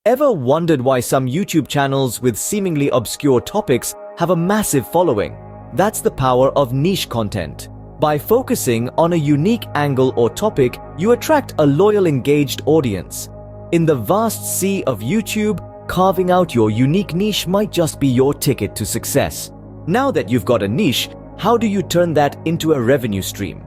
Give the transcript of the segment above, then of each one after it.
Ever wondered why some YouTube channels with seemingly obscure topics have a massive following? That's the power of niche content. By focusing on a unique angle or topic, you attract a loyal, engaged audience. In the vast sea of YouTube, carving out your unique niche might just be your ticket to success. Now that you've got a niche, how do you turn that into a revenue stream?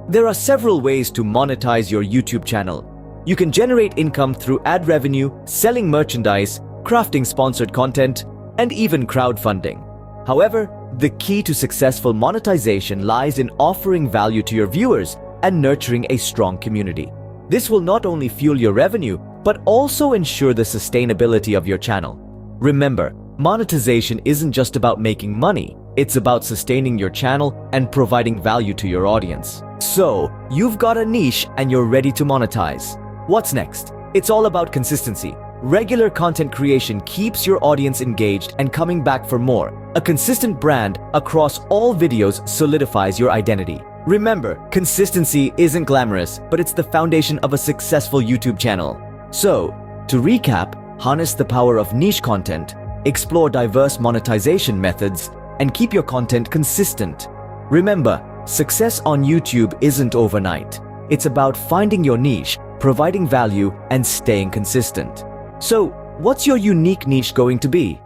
There are several ways to monetize your YouTube channel. You can generate income through ad revenue, selling merchandise, crafting sponsored content, and even crowdfunding. However, the key to successful monetization lies in offering value to your viewers and nurturing a strong community. This will not only fuel your revenue, but also ensure the sustainability of your channel. Remember, monetization isn't just about making money, it's about sustaining your channel and providing value to your audience. So, you've got a niche and you're ready to monetize. What's next? It's all about consistency. Regular content creation keeps your audience engaged and coming back for more. A consistent brand across all videos solidifies your identity. Remember, consistency isn't glamorous, but it's the foundation of a successful YouTube channel. So, to recap, harness the power of niche content, explore diverse monetization methods, and keep your content consistent. Remember, success on YouTube isn't overnight. It's about finding your niche, providing value, and staying consistent. So, what's your unique niche going to be?